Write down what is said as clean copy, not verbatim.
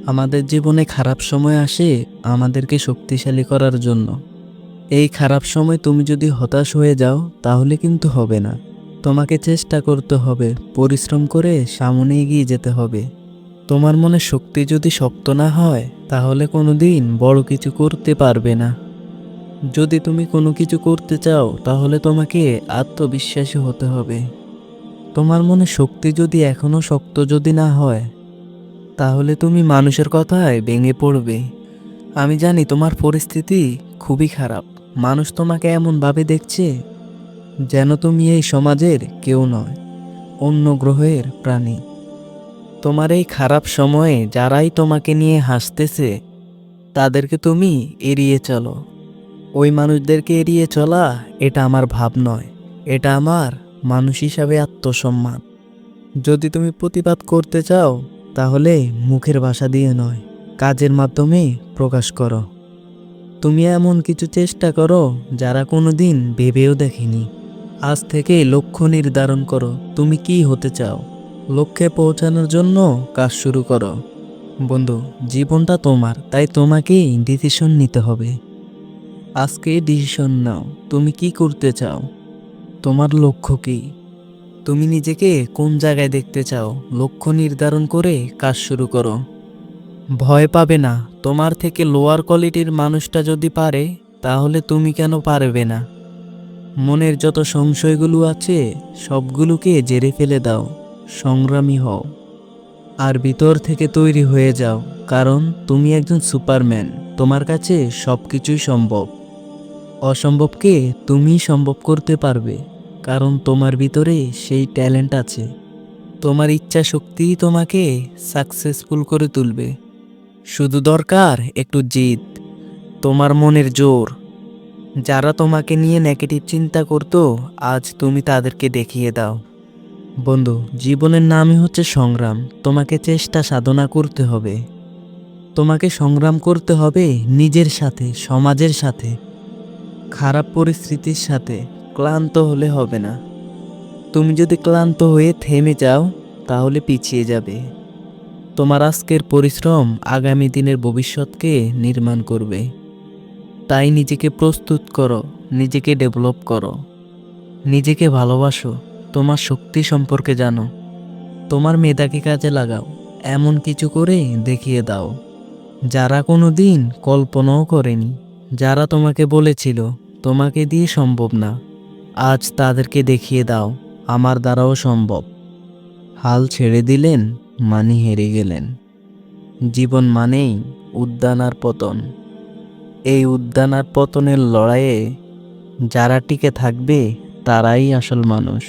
আমাদের জীবনে খারাপ সময় আসে আমাদেরকে শক্তিশালী করার জন্য। এই খারাপ সময় তুমি যদি হতাশ হয়ে যাও তাহলে কিন্তু হবে না। তোমাকে চেষ্টা করতে হবে, পরিশ্রম করে সামনে এগিয়ে যেতে হবে। তোমার মনে শক্তি যদি শক্ত না হয় তাহলে কোনোদিন বড় কিছু করতে পারবে না। যদি তুমি কোনো কিছু করতে চাও তাহলে তোমাকে আত্মবিশ্বাসী হতে হবে। তোমার মনে শক্তি যদি এখনো শক্ত যদি না হয় তাহলে তুমি মানুষের কথায় ভেঙে পড়বে। আমি জানি তোমার পরিস্থিতি খুবই খারাপ। মানুষ তোমাকে এমনভাবে দেখছে যেন তুমি এই সমাজের কেউ নয়, অন্য গ্রহের প্রাণী। তোমার এই খারাপ সময়ে যারাই তোমাকে নিয়ে হাসতেছে তাদেরকে তুমি এড়িয়ে চলো। ওই মানুষদেরকে এড়িয়ে চলা এটা আমার ভাব নয়, এটা আমার মানুষ হিসাবে আত্মসম্মান। যদি তুমি প্রতিবাদ করতে চাও তাহলে মুখের ভাষা দিয়ে নয়, কাজের মাধ্যমে প্রকাশ করো। তুমি এমন কিছু চেষ্টা করো যারা কোনোদিন ভেবেও দেখেনি। আজ থেকে লক্ষ্য নির্ধারণ করো, তুমি কি হতে চাও। লক্ষ্যে পৌঁছানোর জন্য কাজ শুরু করো। বন্ধু, জীবনটা তোমার, তাই তোমাকেই ডিসিশন নিতে হবে। আজকে ডিসিশন নাও, তুমি কি করতে চাও, তোমার লক্ষ্য কি, তুমি নিজেকে কোন জায়গায় দেখতে চাও। লক্ষ্য নির্ধারণ করে কাজ শুরু করো। ভয় পাবে না। তোমার থেকে লোয়ার কোয়ালিটির মানুষটা যদি পারে তাহলে তুমি কেন পারবে না। মনের যত সংশয়গুলো আছে সবগুলোকে জেরে ফেলে দাও, সংগ্রামী হও। আর ভিতর থেকে তৈরি হয়ে যাও, কারণ তুমি একজন সুপারম্যান। তোমার কাছে সবকিছুই সম্ভব। অসম্ভবকে তুমি সম্ভব করতে পারবে, কারণ তোমার ভিতরে সেই ট্যালেন্ট আছে। তোমার ইচ্ছা শক্তিই তোমাকে সাকসেসফুল করে তুলবে। শুধু দরকার একটু জিদ, তোমার মনের জোর। যারা তোমাকে নিয়ে নেগেটিভ চিন্তা করতো আজ তুমি তাদেরকে দেখিয়ে দাও। বন্ধু, জীবনের নামই হচ্ছে সংগ্রাম। তোমাকে চেষ্টা সাধনা করতে হবে। তোমাকে সংগ্রাম করতে হবে নিজের সাথে, সমাজের সাথে, খারাপ পরিস্থিতির সাথে। ক্লান্ত হলে হবে না। তুমি যদি ক্লান্ত হয়ে থেমে যাও তাহলে পিছিয়ে যাবে। তোমার আজকের পরিশ্রম আগামী দিনের ভবিষ্যৎকে নির্মাণ করবে। তাই নিজেকে প্রস্তুত করো, নিজেকে ডেভেলপ করো, নিজেকে ভালোবাসো, তোমার শক্তি সম্পর্কে জানো, তোমার মেধাকে কাজে লাগাও। এমন কিছু করে দেখিয়ে দাও যারা কোনো দিন কল্পনাও করেনি। যারা তোমাকে বলেছিল তোমাকে দিয়ে সম্ভব না, আজ তাদেরকে দেখিয়ে দাও আমার দ্বারাও সম্ভব। হাল ছেড়ে দিলেন মানে হেরে গেলেন। জীবন মানেই উদ্যান আর পতন। এই উদ্যান আর পতনের লড়াইয়ে যারা টিকে থাকবে তারাই আসল মানুষ।